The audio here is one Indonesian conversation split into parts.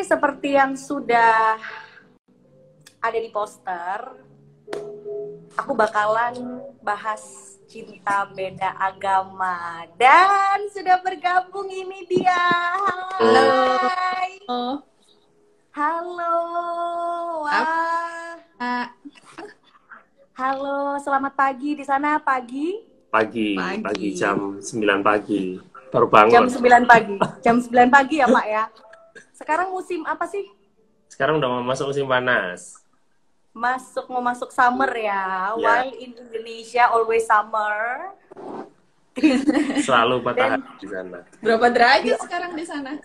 seperti yang sudah ada di poster, aku bakalan bahas cinta beda agama. Dan sudah bergabung ini dia. Hai. Halo. Wah. Halo, selamat pagi di sana. Pagi jam 9 pagi. Baru bangun. Jam 9 pagi. Jam 9 pagi ya, Pak ya. Sekarang musim apa sih? Sekarang udah mau masuk musim panas. Mau masuk summer ya. While in Indonesia always summer. Selalu matahari di sana. Berapa derajat sekarang di sana?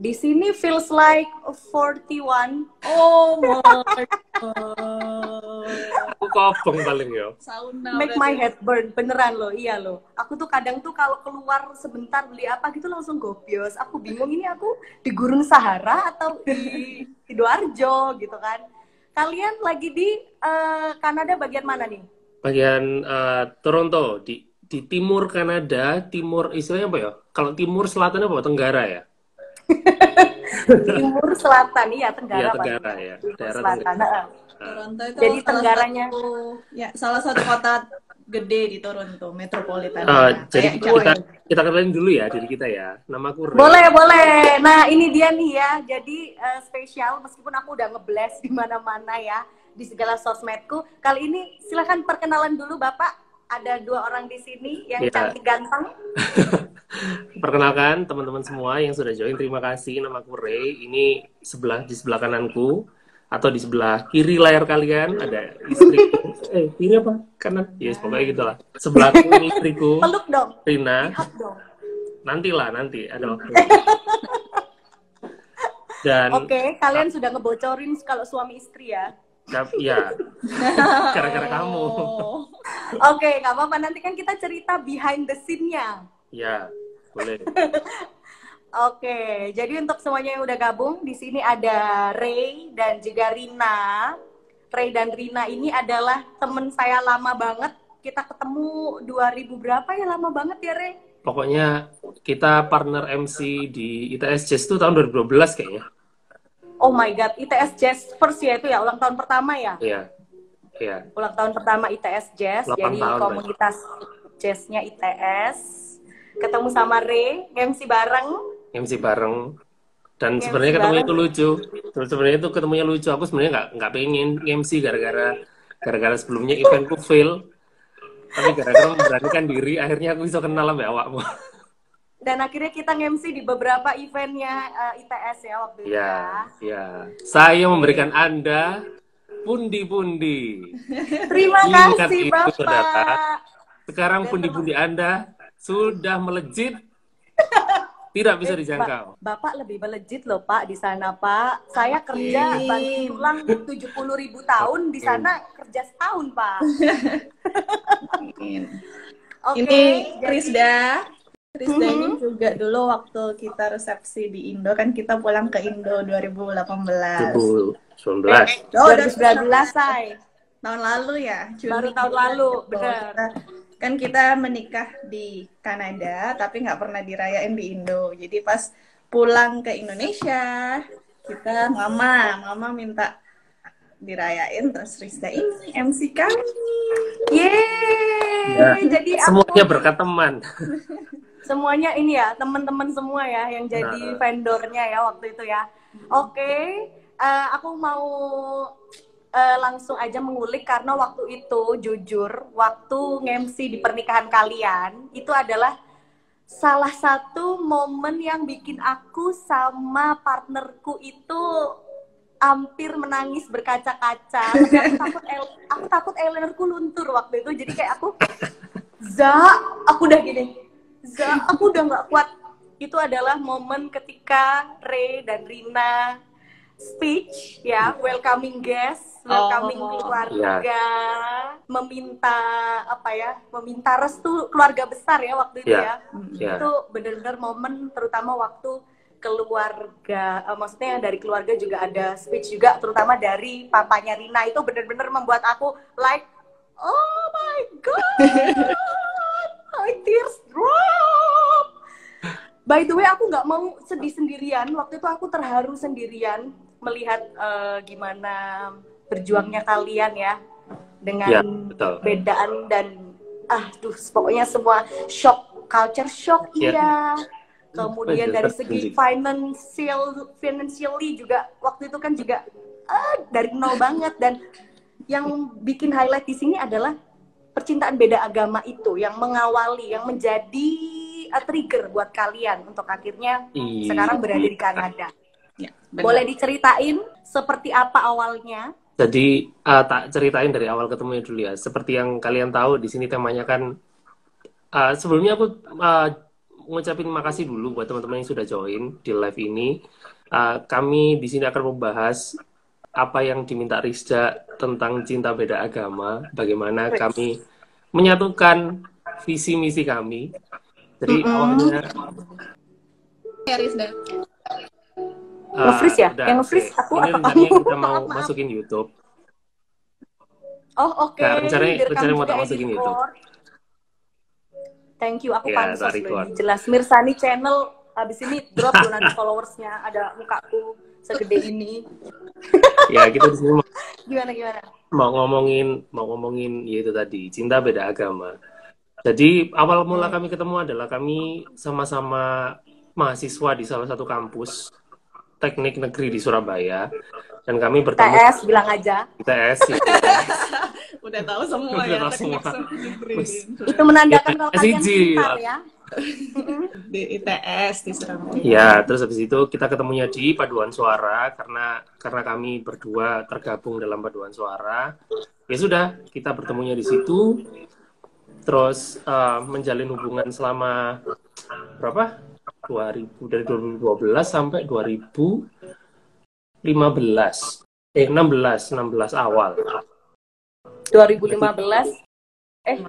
Di sini feels like 41. Oh my god. Aku kobong paling ya. Sauna. Make my head burn, beneran loh, iya loh. Aku tuh kadang tuh kalau keluar sebentar beli apa gitu langsung gobios. Aku bingung ini aku di Gurun Sahara atau di Sidoarjo gitu kan. Kalian lagi di Kanada bagian mana nih? Bagian Toronto di timur Kanada, timur istilahnya apa ya? Kalau timur selatan apa? Tenggara ya? Timur selatan, iya Tenggara. Iya Tenggara ya. Daerah selatan. Toronto itu jadi tenggaranya salah satu kota gede di Toronto, metropolitan. Jadi kita kenalin dulu ya diri kita ya. Namaku Ray. Boleh. Nah, ini dia nih ya. Jadi spesial meskipun aku udah nge-blast di mana-mana ya di segala sosmedku. Kali ini silahkan perkenalan dulu Bapak. Ada 2 orang di sini yang cantik ganteng. Perkenalkan teman-teman semua yang sudah join, terima kasih. Namaku Ray. Ini di sebelah kananku atau di sebelah kiri layar kalian ada istriku. Kiri apa? Kanan? Yes, pokoknya gitulah. Sebelahku istriku. Peluk dong. Rina. Lihat dong. Nanti ada waktu. Dan Oke, kalian sudah ngebocorin kalau suami istri ya. Ya, gara-gara kamu. Oke, nggak apa-apa. Nanti kan kita cerita behind the scene-nya. Ya, boleh. Oke, jadi untuk semuanya yang udah gabung, di sini ada Ray dan juga Rina. Ray dan Rina ini adalah temen saya lama banget. Kita ketemu 2000 berapa ya, lama banget ya, Ray? Pokoknya kita partner MC di ITS Jazz itu tahun 2012 kayaknya. Oh my god, ITS Jazz First ya itu ya, ulang tahun pertama ya? Iya. Ulang tahun pertama ITS Jazz, jadi komunitas jazznya ITS. Ketemu sama Ray, MC bareng. Dan sebenarnya ketemunya itu lucu. Sebenarnya itu ketemunya lucu. Aku sebenarnya nggak pengen MC gara-gara sebelumnya eventku fail. Tapi gara-gara memberanikan diri, akhirnya aku bisa kenal sama awakmu. Dan akhirnya kita nge-MC di beberapa eventnya ITS ya waktu itu ya. Iya. Saya memberikan Anda pundi-pundi. Terima kasih Bapak. Saudara. Sekarang pundi-pundi Anda sudah melejit. Tidak bisa dijangkau. Bapak lebih melejit loh Pak di sana Pak. Saya kerja banting tulang 70.000 tahun, di sana kerja setahun Pak. Ini Krisda ini juga dulu waktu kita resepsi di Indo, kan kita pulang ke Indo 2018. 2019. 2019 say. Tahun lalu ya? Baru tahun lalu, benar. Kan kita menikah di Kanada, tapi nggak pernah dirayain di Indo. Jadi pas pulang ke Indonesia, kita mama minta dirayain, terus Rizda ini MC kami. Yeay! Jadi semuanya berkat teman. Semuanya ini ya, teman-teman semua ya yang jadi vendornya ya waktu itu ya. Oke, aku mau langsung aja mengulik karena waktu itu jujur, waktu nge-MC di pernikahan kalian, itu adalah salah satu momen yang bikin aku sama partnerku itu hampir menangis berkaca-kaca. Aku takut eyelinerku luntur waktu itu, jadi kayak aku udah gini. Aku udah nggak kuat. Itu adalah momen ketika Ray dan Rina speech ya, welcoming guest, welcoming keluarga, meminta restu keluarga besar ya waktu itu ya. Itu benar-benar momen, terutama waktu keluarga, maksudnya dari keluarga juga ada speech juga, terutama dari papanya Rina. Itu benar-benar membuat aku like, oh my god, my tears drop. By the way, aku nggak mau sedih sendirian. Waktu itu aku terharu sendirian melihat gimana berjuangnya kalian ya dengan Ya, betul. perbedaan dan pokoknya semua shock, culture shock iya. Kemudian dari segi financially juga waktu itu kan juga dari nol banget, dan yang bikin highlight di sini adalah percintaan beda agama itu yang mengawali, yang menjadi trigger buat kalian untuk akhirnya sekarang berada di Kanada. Ya, boleh diceritain seperti apa awalnya? Jadi tak ceritain dari awal ketemunya dulu ya. Seperti yang kalian tahu di sini temanya kan sebelumnya aku ngucapin makasih dulu buat teman-teman yang sudah join di live ini. Kami di sini akan membahas apa yang diminta Rizda tentang cinta beda agama, bagaimana kami menyatukan visi misi kami. Jadi awalnya ya Rizda. Nge-freeze ya? Yang nge-freeze aku ini apa rencananya kamu? kita mau masukin YouTube. Oh oke. Nah, rencananya mau tak masukin YouTube. Thank you, aku Ya, pansos loh. Jelas Mirsani channel abis ini drop loh nanti followersnya, ada mukaku segede ini. Ya kita di sini gimana? Mau ngomongin yaitu tadi cinta beda agama. Jadi awal mula kami ketemu adalah kami sama-sama mahasiswa di salah satu kampus teknik negeri di Surabaya, dan kami bertemu. TS bilang aja. TS ya. Udah tahu semua ya. Itu menandakan kalau kalian pintar ya. Di ITS di Surabaya. Ya, terus habis itu kita ketemunya di Paduan Suara karena kami berdua tergabung dalam Paduan Suara. Ya sudah, kita bertemunya di situ. Terus menjalin hubungan selama berapa? dari 2012 sampai 2015. 16 awal. 2015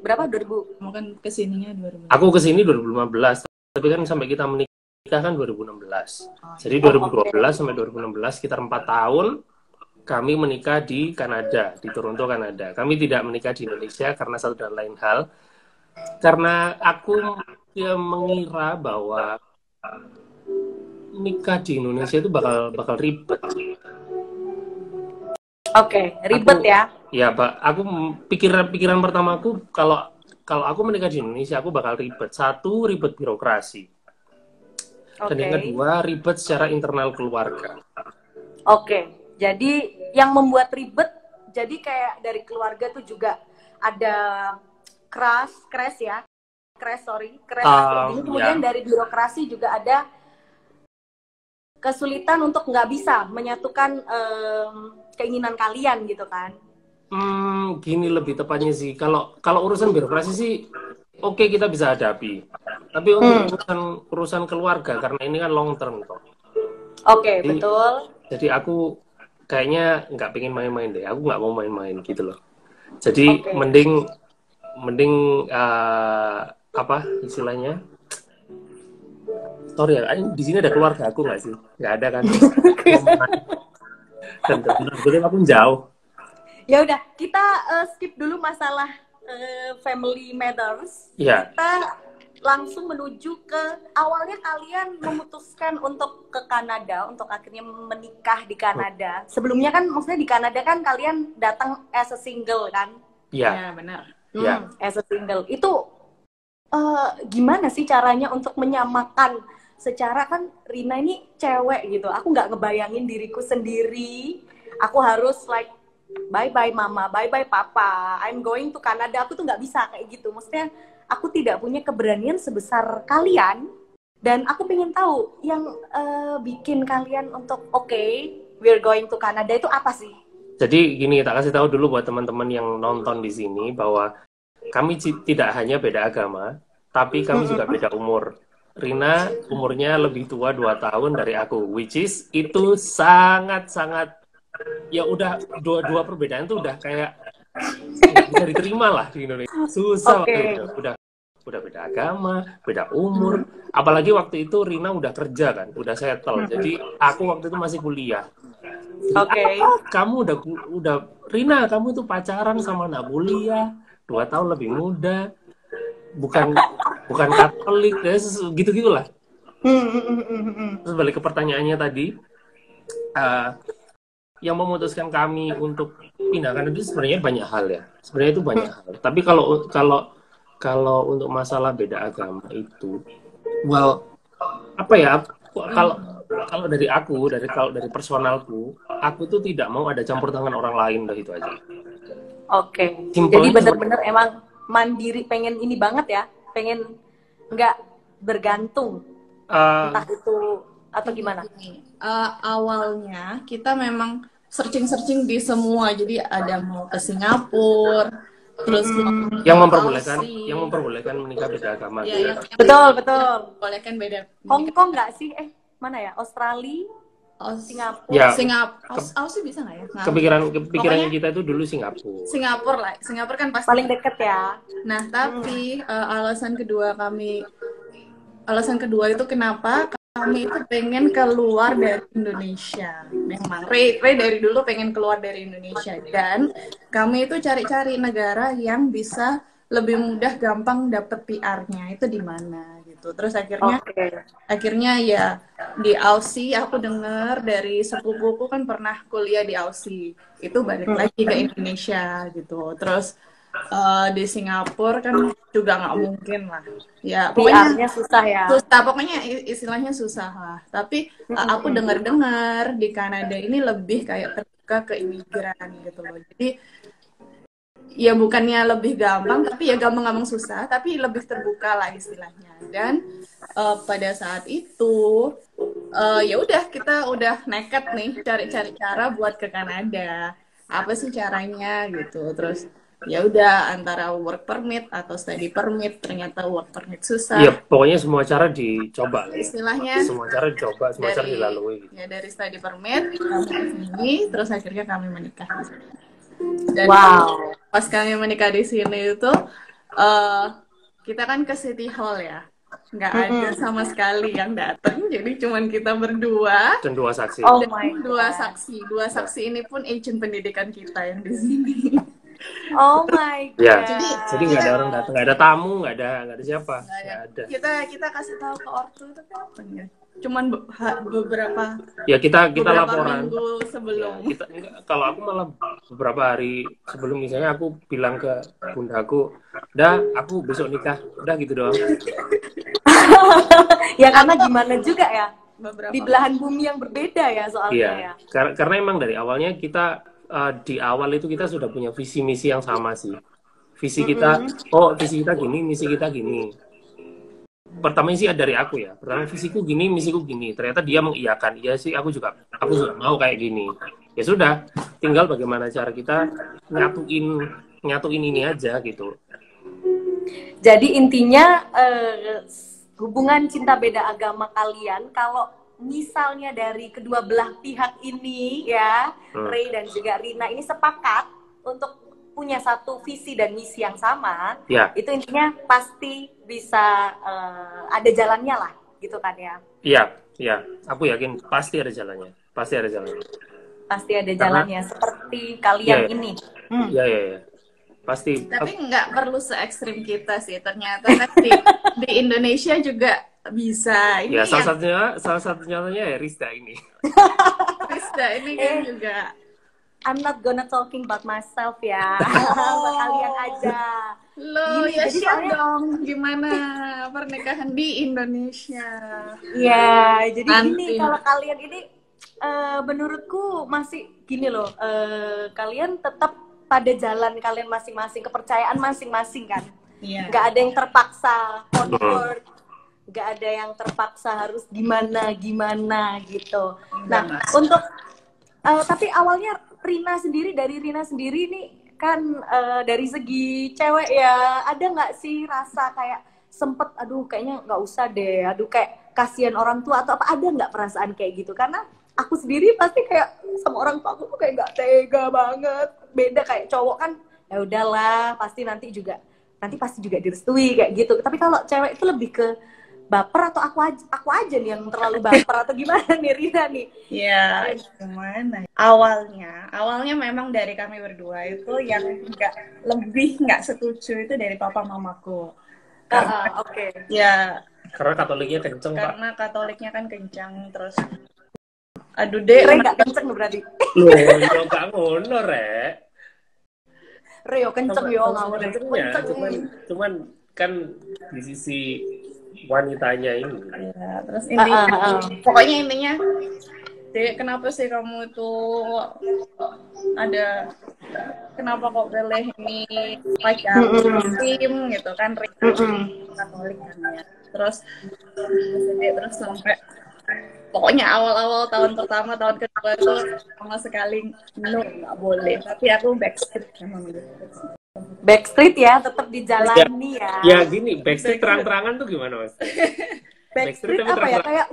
berapa 2000? Mungkin kesininya 2015. Aku kesini 2015, tapi kan sampai kita menikah kan 2016. Jadi 2012 sampai 2016 sekitar 4 tahun kami menikah di Kanada, di Toronto, Kanada. Kami tidak menikah di Indonesia karena satu dan lain hal. Karena aku mengira bahwa nikah di Indonesia itu bakal ribet. Oke, ribet ya. Ya, Pak. Aku pikiran pertamaku kalau aku menikah di Indonesia aku bakal ribet. Satu, ribet birokrasi. Dan yang kedua, ribet secara internal keluarga. Oke. Jadi yang membuat ribet, jadi kayak dari keluarga tuh juga ada crash. Kemudian dari birokrasi juga ada kesulitan untuk nggak bisa menyatukan keinginan kalian gitu kan? Gini lebih tepatnya sih. Kalau urusan birokrasi sih, oke, kita bisa hadapi. Tapi untuk urusan keluarga, karena ini kan long term toh. Oke, betul. Jadi aku kayaknya nggak pengen main-main deh. Aku nggak mau main-main gitu loh. Jadi mending apa istilahnya? Sorry ya, di sini ada keluarga aku nggak sih? Nggak ada kan? Dan benar-benar aku jauh. Ya udah, kita skip dulu masalah family matters. Ya. Kita langsung menuju ke awalnya kalian memutuskan untuk ke Kanada, untuk akhirnya menikah di Kanada. Sebelumnya kan maksudnya di Kanada kan kalian datang as a single kan? Iya, benar. As a single. Itu gimana sih caranya untuk menyamakan secara kan Rina ini cewek gitu. Aku nggak ngebayangin diriku sendiri. Aku harus like bye-bye mama, bye-bye papa, I'm going to Canada. Aku tuh nggak bisa kayak gitu. Maksudnya aku tidak punya keberanian sebesar kalian. Dan aku pengen tahu yang bikin kalian untuk we're going to Canada itu apa sih? Jadi gini, tak kasih tahu dulu buat teman-teman yang nonton di sini bahwa kami tidak hanya beda agama, tapi kami juga beda umur. Rina umurnya lebih tua 2 tahun dari aku, which is itu sangat-sangat, ya udah dua perbedaan tuh udah kayak nggak bisa diterima lah di Indonesia. Susah udah beda agama, beda umur. Apalagi waktu itu Rina udah kerja kan, udah settle. Jadi aku waktu itu masih kuliah. Kamu udah Rina, kamu tuh pacaran sama anak kuliah, 2 tahun lebih muda, bukan Katolik, gitu-gitulah. Terus balik ke pertanyaannya tadi, eh, yang memutuskan kami untuk pindahkan itu sebenarnya banyak hal ya. Sebenarnya itu banyak hal. Tapi kalau kalau kalau untuk masalah beda agama itu, well, apa ya? Kalau kalau dari aku, kalau dari personalku, aku tuh tidak mau ada campur tangan orang lain, udah itu aja. Oke. Jadi Simpelnya seperti bener-bener emang mandiri, pengen ini banget ya, pengen nggak bergantung, entah itu atau gimana. Awalnya kita memang searching-searching di semua, jadi ada mau ke Singapura, terus yang memperbolehkan menikah beda agama. ya, Gitu. Betul, betul. Bolehkan beda. Hong Kong nggak sih? Mana ya? Australia, Singapura. Ya, Aussie bisa nggak ya? Nah, kepikirannya kita itu dulu Singapura. Singapura lah, Singapura kan pasti paling deket ya. Nah, tapi alasan kedua itu kenapa kami itu pengen keluar dari Indonesia. Memang Ray dari dulu pengen keluar dari Indonesia, dan kami itu cari-cari negara yang bisa lebih mudah gampang dapet PR-nya itu di mana gitu. Terus akhirnya ya di Aussie, aku dengar dari sepupuku kan pernah kuliah di Aussie, itu balik lagi ke Indonesia gitu. Terus di Singapura kan juga nggak mungkin lah ya, pokoknya susah ya, pokoknya istilahnya susah lah. Tapi aku dengar di Kanada ini lebih kayak terbuka ke imigran gitu loh. Jadi ya bukannya lebih gampang, tapi ya gampang susah, tapi lebih terbuka lah istilahnya. Dan pada saat itu ya udah, kita udah nekat nih cari-cari cara buat ke Kanada. Apa sih caranya gitu. Terus ya udah, antara work permit atau study permit. Ternyata work permit susah. Iya, pokoknya semua cara dicoba. Istilahnya semua cara dicoba, semua cara dilalui. Ya dari study permit kami kesini, terus akhirnya kami menikah. Dan pas kami menikah di sini itu kita kan ke City Hall ya, nggak ada sama sekali yang datang, jadi cuman kita berdua dan dua saksi. Dua saksi ini pun agent pendidikan kita yang di sini. Oh my god. Ya, jadi nggak ada orang datang, nggak ada tamu, nggak ada siapa. Nggak ada. Kita kasih tahu ke ortu itu kapan ya? Cuman beberapa. Ya kita laporan. Minggu sebelum. Ya, kalau aku malah beberapa hari sebelum, misalnya aku bilang ke bundaku, aku besok nikah, udah gitu doang. Ya karena gimana juga ya, di belahan bumi yang berbeda ya soalnya. Ya. Karena emang dari awalnya kita di awal itu kita sudah punya visi misi yang sama sih. Visi kita gini, misi kita gini. Pertama sih dari aku ya. Pertama visiku gini, misiku gini. Ternyata dia mengiyakan. Iya sih, aku juga mau kayak gini. Ya sudah, tinggal bagaimana cara kita nyatuin ini aja gitu. Jadi intinya hubungan cinta beda agama kalian, kalau misalnya dari kedua belah pihak ini ya, Ray dan juga Rina ini sepakat untuk punya satu visi dan misi yang sama, itu intinya pasti bisa ada jalannya lah, gitu kan ya? Iya, aku yakin pasti ada jalannya. Pasti ada jalannya, seperti kalian ini. Iya. Pasti. Tapi nggak perlu se ekstrim kita sih, ternyata di Indonesia juga bisa. Ini ya, salah satunya ya Rizda ini. Rizda ini kan juga. I'm not gonna talking about myself ya. Kalian aja. Lo ya share dong gimana pernikahan di Indonesia. Ya, jadi gini, kalau kalian ini menurutku masih gini loh. Kalian tetap pada jalan kalian masing-masing, kepercayaan masing-masing kan. Nggak ada yang terpaksa convert, nggak ada yang terpaksa harus gimana gitu. Nah, untuk tapi awalnya Rina sendiri nih kan, dari segi cewek ya, ada nggak sih rasa kayak sempet aduh kayaknya nggak usah deh, aduh kayak kasihan orang tua atau apa, ada nggak perasaan kayak gitu? Karena aku sendiri pasti kayak sama orang tua aku tuh kayak nggak tega banget. Beda kayak cowok kan ya udahlah, pasti pasti juga direstui kayak gitu. Tapi kalau cewek itu lebih ke baper, atau aku aja nih yang terlalu baper atau gimana nih Rina nih? Ya gimana? Awalnya memang dari kami berdua itu yang nggak setuju itu dari papa mamaku. Oke. Ya, Karena Katoliknya kenceng, Pak. karena Katoliknya kan kencang, terus aduh dek, Re nggak kenceng berarti. Loh, yo gak ngono, Rek. Re yo kenceng yo ngawur. Kencengnya, cuman kan di sisi wanitanya ini. ya, terus intinya, pokoknya intinya, dek kenapa sih kamu itu ada, kenapa kok pilih ini pacar Muslim gitu kan, Katolik kan ya. Terus sampai pokoknya awal-awal tahun pertama, tahun kedua itu sama sekali no, nggak boleh. Tapi aku backstreet memang gitu. Backstreet ya, tetap dijalani ya. Ya gini, backstreet terang-terangan tuh gimana, Mas? Backstreet tapi apa ya? Kayak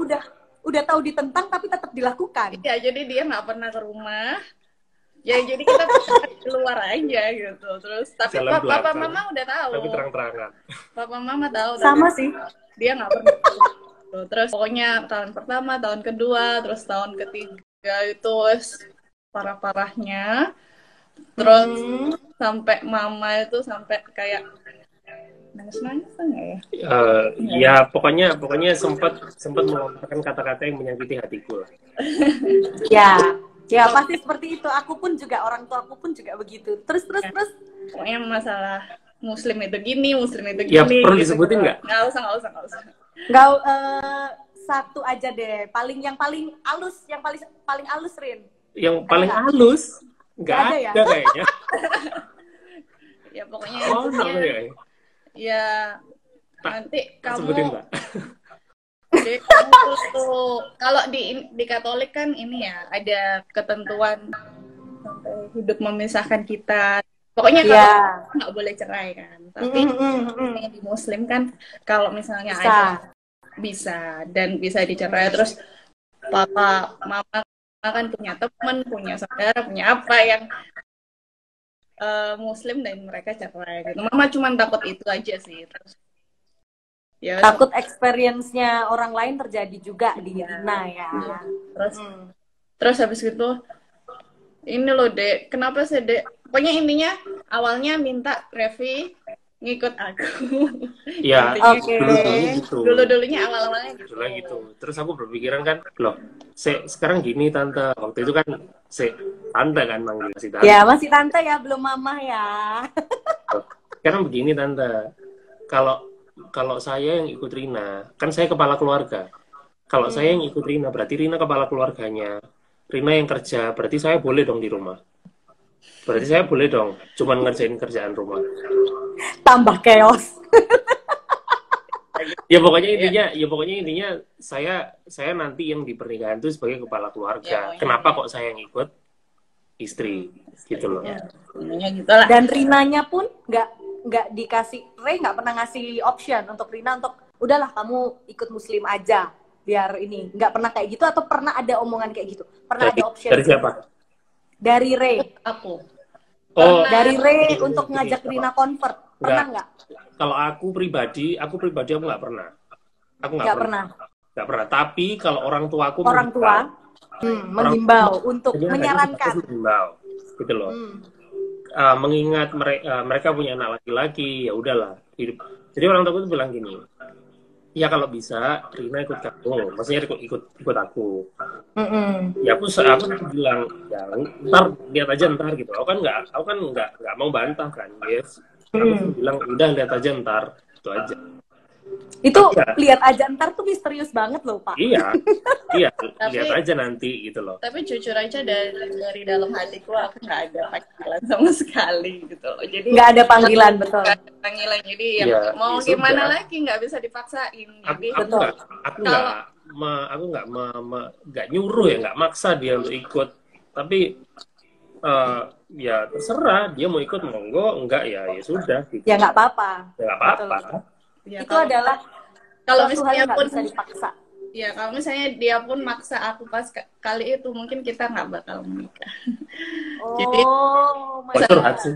udah tahu ditentang tapi tetap dilakukan. Ya, jadi dia nggak pernah ke rumah. Ya, jadi kita keluar aja gitu. Terus tapi Jalan papa belakang. mama udah tahu. Tapi terang-terangan. Papa mama tahu. Sama tapi sih. dia nggak pernah. Terus pokoknya tahun pertama, tahun kedua, terus tahun ketiga itu parah-parahnya. Terus sampai mama itu sampai kayak nangis-nangis enggak ya? Ya pokoknya sempat melontarkan kata-kata yang menyakiti hatiku lah. Ya pasti seperti itu. Aku pun juga, orang tua aku pun juga begitu. Terus. Pokoknya masalah Muslim itu gini, Muslim itu Ya gini. perlu gitu. disebutin nggak? Nggak usah. Nggak, satu aja deh. Yang paling halus, Rin. Yang paling halus? Nggak ada ya? kayaknya. Ya pokoknya ya. Nanti kamu sebutin, Mbak. Jadi kamu tuh kalau di Katolik kan ini ya ada ketentuan sampai hidup memisahkan kita. Pokoknya kalau nggak boleh cerai kan. Tapi di Muslim kan kalau misalnya bisa dan bisa dicerai, terus papa mama kan punya teman, punya saudara, punya apa yang Muslim dan mereka cerai gitu. Mama cuma takut itu aja sih. Terus ya, takut experience-nya orang lain terjadi juga di Rina ya. Terus habis itu ini loh Dek, kenapa sih Dek? Pokoknya intinya awalnya minta Revi ngikut aku. Iya, Oke. Dulu-dulunya awal-awalnya gitu. Terus aku berpikiran kan, loh, sekarang gini Tante. Waktu itu kan Tante kan manggil si Tante. Ya, masih Tante ya, belum Mama ya. Sekarang begini Tante. Kalau saya yang ikut Rina, kan saya kepala keluarga. Kalau saya yang ikut Rina, berarti Rina kepala keluarganya. Rina yang kerja, berarti saya boleh dong di rumah. Berarti saya boleh dong, cuman ngerjain kerjaan rumah. Tambah chaos. Ya pokoknya intinya saya nanti yang di pernikahan itu sebagai kepala keluarga. Kenapa kok saya yang ikut istri gitu loh. Gitulah. Dan Rinanya pun nggak dikasih, Ray nggak pernah ngasih option untuk Rina untuk udahlah kamu ikut Muslim aja biar ini, nggak pernah kayak gitu, atau pernah ada omongan kayak gitu? Pernah ada option dari siapa? Dari Ray. Aku. Dari Ray untuk ngajak Rina convert, pernah nggak? Kalau aku pribadi aku nggak pernah. Aku nggak pernah. Nggak pernah. Tapi kalau orang tua menghimbau untuk menyarankan. Gitu loh. Mengingat mereka punya anak laki-laki, ya udahlah hidup. Jadi orang tua itu bilang gini, ya kalau bisa Rina ikut kamu, maksudnya ikut aku. Ya aku bilang, ya ntar lihat aja ntar gitu. Aku kan nggak mau bantah kan, yes. Aku bilang udah lihat aja ntar, itu aja. Itu lihat aja ntar tuh misterius banget loh Pak. Iya, lihat aja nanti gitu loh. Tapi jujur aja dari dalam hatiku aku nggak ada panggilan sama sekali gitu loh. Jadi nggak ada panggilan, betul. Nggak ada panggilan, jadi mau gimana lagi nggak bisa dipaksain. Jadi aku nggak nyuruh ya, nggak maksa dia untuk ikut. Tapi ya terserah dia mau ikut monggo, enggak ya sudah. Gitu. Ya nggak apa-apa. Ya nggak apa-apa. Ya, itu adalah kalau misalnya nggak pun bisa dipaksa. Ya kalau misalnya dia pun maksa aku pas kali itu, mungkin kita nggak bakal menikah. Jadi curhat sih.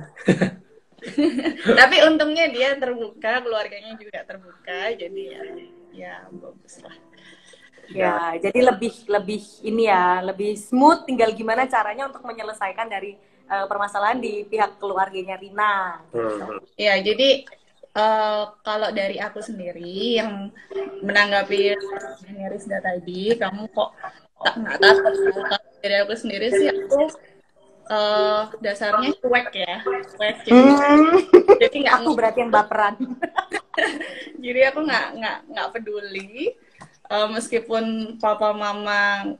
Tapi untungnya dia terbuka, keluarganya juga terbuka, jadi ya bagus lah. Ya, jadi lebih ini ya, lebih smooth. Tinggal gimana caranya untuk menyelesaikan dari permasalahan di pihak keluarganya Rina. Ya, jadi Kalau dari aku sendiri yang menanggapi Rizda tadi, kamu kok nggak takut? Kalau dari aku sendiri sih, aku dasarnya cuek ya, cuek. Jadi nggak Aku berarti yang baperan. jadi aku nggak peduli. Meskipun papa mama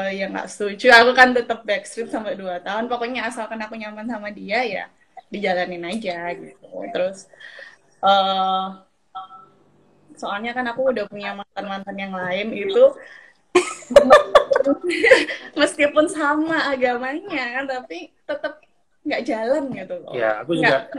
yang nggak setuju, aku kan tetap backstreet sampai 2 tahun. Pokoknya asalkan aku nyaman sama dia ya dijalanin aja gitu. Terus soalnya kan aku udah punya mantan yang lain itu meskipun sama agamanya tapi tetap nggak jalan gitu loh. Ya, aku juga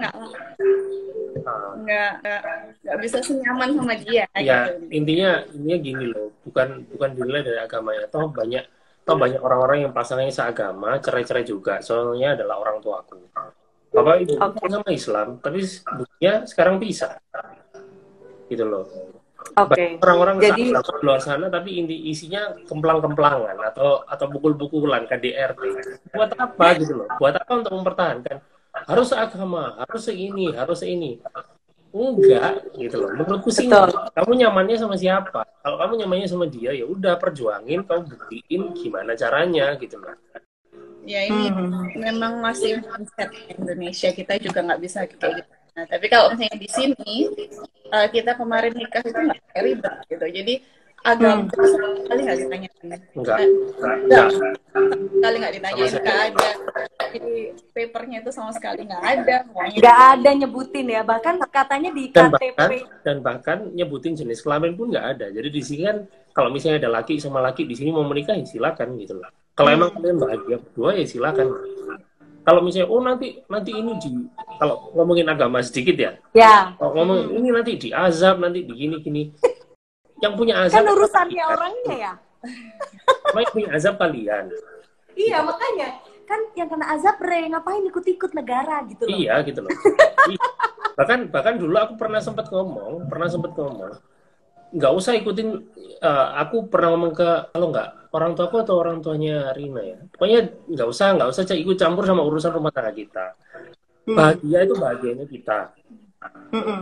nggak bisa senyaman sama dia. Ya, gitu. intinya gini loh, bukan dinilai dari agamanya. Toh banyak orang-orang yang pasangannya seagama, cerai-cerai juga. Soalnya adalah orang tuaku. Bapak ibu sama Islam, tapi buktinya sekarang pisah. Gitu loh. Oke. Orang-orang Jadi di luar sana tapi isinya kemplang-kemplangan atau pukul-pukulan KDRT. Buat apa gitu loh? Buat apa untuk mempertahankan? Harus seagama, harus seini, harus seini. Enggak gitu loh. Menurutku sih kamu nyamannya sama siapa? Kalau kamu nyamannya sama dia ya udah perjuangin, kamu buktiin gimana caranya gitu loh. Ya ini memang masih mindset Indonesia, kita juga nggak bisa kayak gitu. Nah, tapi kalau misalnya di sini kita kemarin nikah itu nggak ribet gitu. Jadi agama sekali nggak ditanyain. Enggak. Sekali nggak ditanyain, nggak ada di papernya itu sama sekali nggak ada. Nggak ada nyebutin ya, bahkan katanya di KTP dan bahkan nyebutin jenis kelamin pun nggak ada. Jadi di sini kan kalau misalnya ada laki sama laki di sini mau menikah ya silakan gitu loh. Kalau emang kalian bahagia berdua ya silakan. Kalau misalnya nanti ini kalau ngomongin agama sedikit ya. Ya. Kalau ngomong ini nanti diazab, nanti digini-gini. Yang punya azab kan urusannya orangnya ya. Yang punya azab kalian. Iya, makanya kan yang kena azab ngapain ikut-ikut negara gitu loh. Iya gitu loh. bahkan dulu aku pernah sempat ngomong nggak usah ikutin. Aku pernah ngomong ke kalau nggak orang tuaku atau orang tuanya Rina ya, pokoknya nggak usah ikut campur sama urusan rumah tangga kita. Bahagia itu bahagianya kita.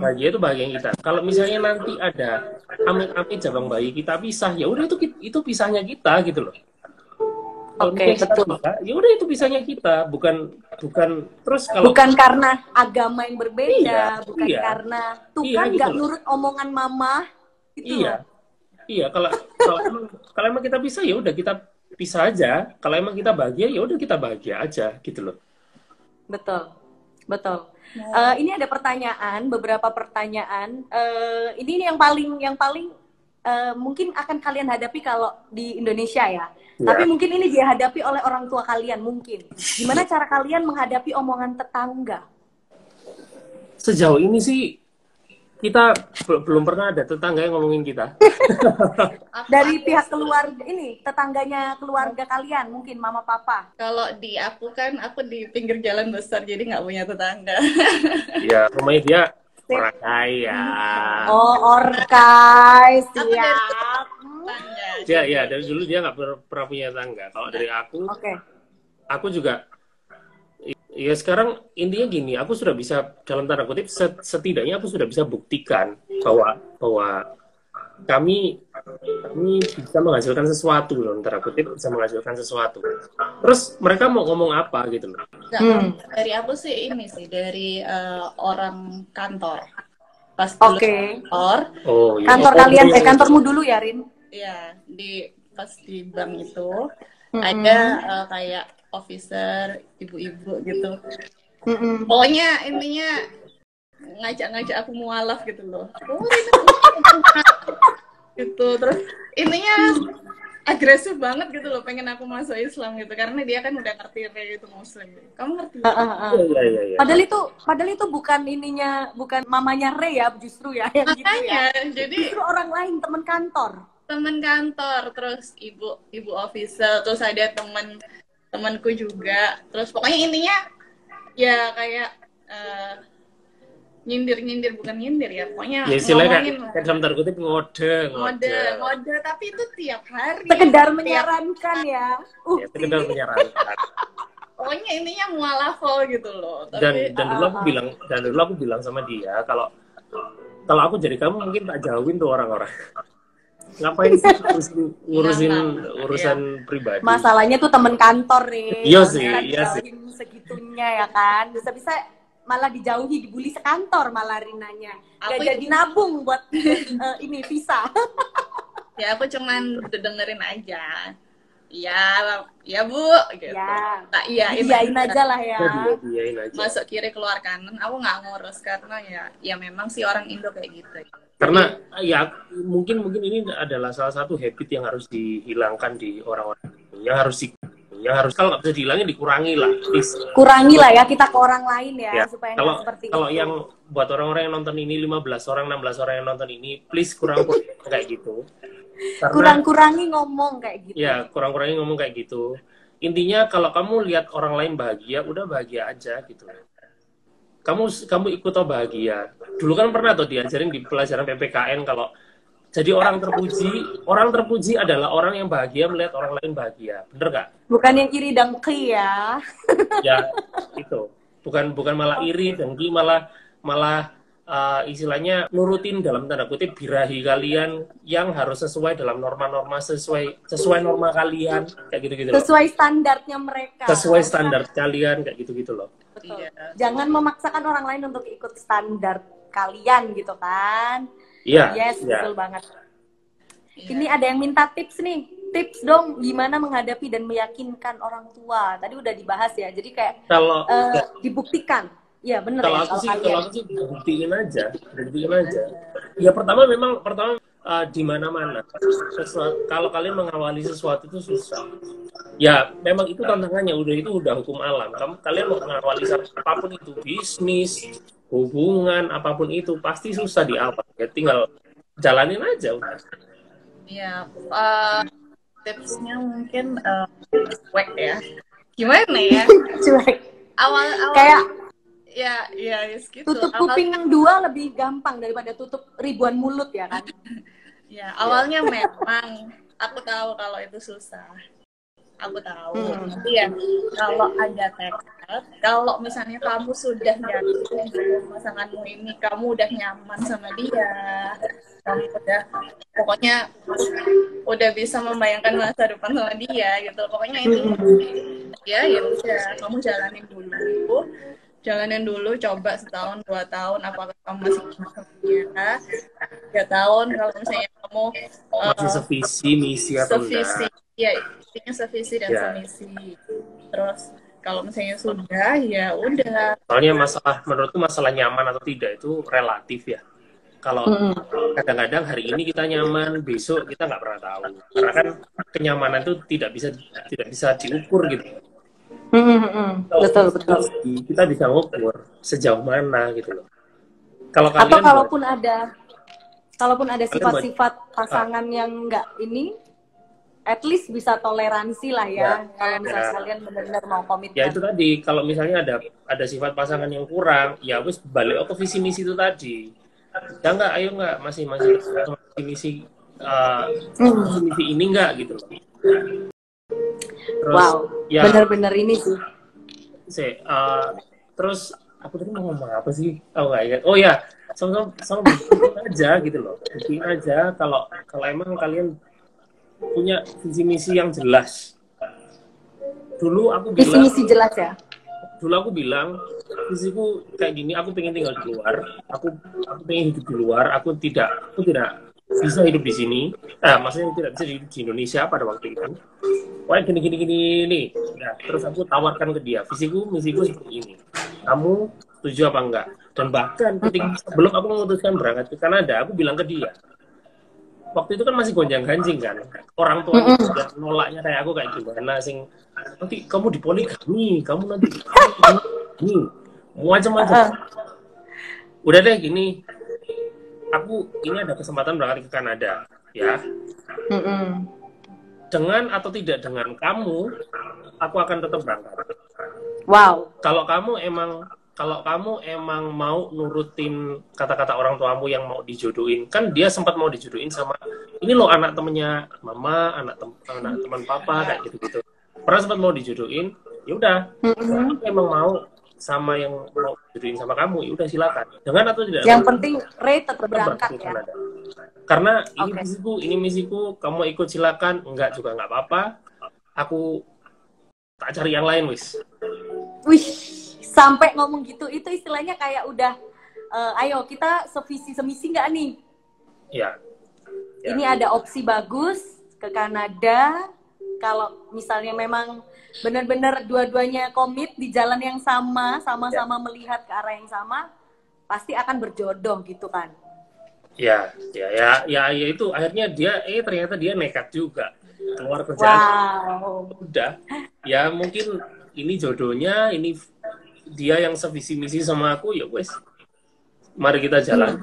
Bahagia itu bahagianya kita. Kalau misalnya nanti ada amit-amit jabang bayi kita pisah, ya udah itu pisahnya kita gitu loh. Oke, betul. Ya udah itu pisahnya kita, bukan terus kalau bukan karena agama yang berbeda, bukan iya, karena tuh kan nggak gitu nurut omongan mama. Gitu iya. Kalau emang kita pisah ya udah kita pisah aja. Kalau emang kita bahagia ya udah kita bahagia aja gitu loh. Betul. Ini ada beberapa pertanyaan. Ini yang paling mungkin akan kalian hadapi kalau di Indonesia ya. Tapi mungkin ini dihadapi oleh orang tua kalian mungkin. Gimana cara kalian menghadapi omongan tetangga? Sejauh ini sih kita belum pernah ada tetangga yang ngomongin kita. Dari pihak keluarga ini, tetangganya keluarga kalian, mungkin mama papa. Kalau di aku kan, aku di pinggir jalan besar, jadi nggak punya tetangga. Ya, rumahnya dia orang kaya. Oh, orkai, siap. Ya, dari dulu dia nggak pernah punya tetangga. Kalau dari aku, aku juga. Ya sekarang intinya gini, aku sudah bisa dalam tanda kutip setidaknya aku sudah bisa buktikan bahwa kami bisa menghasilkan sesuatu loh, tanda kutip bisa menghasilkan sesuatu. Terus mereka mau ngomong apa gitu loh? Dari aku sih ini sih dari orang kantor. Pas dulu kantor. Oh, iya. Kantor kalian kantormu dulu ya, Rin? Iya, pas di bank itu ada kayak officer, ibu-ibu gitu. Pokoknya intinya ngajak aku mualaf gitu loh. Gitu. Terus intinya agresif banget gitu loh, pengen aku masuk Islam gitu karena dia kan udah ngerti Rey itu muslim. Kamu ngerti? Iya. Padahal itu bukan mamanya Rey ya, justru ya yang gitu ya. Jadi justru orang lain, teman kantor, terus ibu officer, terus ada temanku juga, terus pokoknya intinya ya kayak nyindir bukan nyindir ya, pokoknya ya ngomongin kan dalam tanda kutip ngode, tapi itu tiap hari sekedar menyarankan ya. Sekedar menyarankan. pokoknya intinya mualafah gitu loh. Tapi Dan dulu aku bilang sama dia kalau aku jadi kamu mungkin tak jauhin tuh orang-orang. Ngapain sih ngurusin urusan pribadi? Masalahnya tuh temen kantor nih. Iya sih, segitunya ya kan. Bisa-bisa malah dijauhi, dibully sekantor malah Rinanya. Gak jadi nabung buat ini visa. Ya aku cuman dengerin aja. Ya Bu gitu. Ya. Tak iyain aja lah ya. Iyain aja. Masuk kiri keluar kanan, aku nggak ngurus karena ya memang sih orang Indo kayak gitu. Karena ya mungkin ini adalah salah satu habit yang harus dihilangkan di orang-orang, yang harus kalau nggak bisa dihilangin dikurangi lah, please. Kurangi lah ya kita ke orang lain ya supaya nggak seperti kalau itu. yang buat orang-orang yang nonton ini 15 orang 16 orang yang nonton ini, please kurang kayak gitu. Kurang-kurangi ngomong kayak gitu. Ya, kurang-kurangi ngomong kayak gitu. Intinya kalau kamu lihat orang lain bahagia, udah bahagia aja gitu. Kamu ikut toh bahagia. Dulu kan pernah tuh diajarin di pelajaran PPKN kalau jadi orang terpuji adalah orang yang bahagia melihat orang lain bahagia. Bener gak? Bukan yang iri dengki ya. Ya, itu. Bukan malah iri dengki, malah istilahnya nurutin dalam tanda kutip birahi kalian yang harus sesuai dalam norma-norma sesuai norma kalian kayak gitu-gitu loh. Sesuai standarnya mereka. Sesuai standar kalian kayak gitu-gitu loh. Betul. Jangan memaksakan orang lain untuk ikut standar kalian gitu kan. Iya. Yes, betul banget. Ini ada yang minta tips nih. Tips dong gimana menghadapi dan meyakinkan orang tua. Tadi udah dibahas ya. Jadi kayak dibuktikan. Iya bener kalau ya. Aku sih buktiin aja. Ya pertama di mana-mana. Kalau kalian mengawali sesuatu itu susah. Ya memang itu tantangannya. Itu udah hukum alam. Kalian mau mengawali apapun itu, bisnis, hubungan, apapun itu pasti susah di awal. Ya tinggal jalanin aja udah. Ya tipsnya mungkin cuek ya. Gimana ya? Cuek. Awal kayak ya gitu. Tutup kuping yang 2 lebih gampang daripada tutup ribuan mulut ya kan. Ya awalnya memang aku tahu kalau itu susah, aku tahu. Tapi ya kalau ada tekad, kalau misalnya kamu sudah yakin pasanganmu ini, kamu udah nyaman sama dia, kamu pokoknya udah bisa membayangkan masa depan sama dia gitu. Pokoknya itu ya udah kamu jalanin dulu, coba setahun 2 tahun apakah kamu masih sama dia, 3 tahun kalau misalnya kamu masih sevisi misi atau enggak. Ya intinya sevisi dan semisi. Terus kalau misalnya sudah ya udah. Soalnya menurutku masalah nyaman atau tidak itu relatif ya. Kalau kadang-kadang hari ini kita nyaman, besok kita nggak pernah tahu. Karena kan kenyamanan itu tidak bisa diukur gitu. Betul. Kita bisa ngukur sejauh mana gitu loh. Atau kalaupun ada sifat-sifat pasangan yang enggak ini, at least bisa toleransi lah ya. Kalau misalnya kalian benar-benar mau komitmen. Ya itu tadi, kalau misalnya ada sifat pasangan yang kurang, ya wis balik ke visi misi itu tadi. Ya enggak, ayo enggak, masih misi ini enggak gitu loh. Terus, ya, bener-bener ini sih. Terus aku tadi mau ngomong apa sih? Nggak ingat. Oh ya, sama buktiin aja gitu loh. Buktiin aja kalau emang kalian punya visi misi yang jelas. Dulu aku bilang. Visi misi jelas ya. Dulu aku bilang visiku kayak gini. Aku pengen tinggal di luar. Aku pengen hidup di luar. Aku tidak bisa hidup di sini. Maksudnya tidak bisa hidup di Indonesia pada waktu itu. Wah gini nih. Nah, terus aku tawarkan ke dia, misiku seperti ini. Kamu setuju apa enggak? Dan bahkan sebelum aku memutuskan berangkat ke Kanada, aku bilang ke dia. Waktu itu kan masih gonjang-ganjing kan. Orang tua juga nolaknya kayak aku kayak gimana nanti kamu dipoligami, kamu nanti macam-macam. Udah deh gini. Aku ini ada kesempatan berangkat ke Kanada, ya. Dengan atau tidak dengan kamu, aku akan tetap berangkat. Wow. Kalau kamu emang mau nurutin kata-kata orang tuamu yang mau dijodohin, kan dia sempat mau dijodohin sama ini loh anak temennya mama, anak teman papa kayak gitu-gitu. Pernah sempat mau dijodohin, ya udah, Mm-mm. aku emang mau sama yang mau jodohin sama kamu, ya udah silakan. Dengan atau tidak Yang penting Ray tetap tetap berangkat ke ya. Kanada. Karena Oke. ini misiku, kamu ikut silakan, enggak juga nggak apa-apa. Aku tak cari yang lain wis. Wih, sampai ngomong gitu, itu istilahnya kayak udah, ayo kita sevisi semisi nggak nih? Ya. Ya. Ini ada opsi bagus ke Kanada. Kalau misalnya memang benar-benar dua-duanya komit di jalan yang sama, sama-sama melihat ke arah yang sama, pasti akan berjodoh gitu kan? Ya itu akhirnya dia ternyata dia nekat juga keluar kerjaan. Wow. Udah, ya mungkin ini jodohnya, ini dia yang sevisi misi sama aku, ya wes, mari kita jalan.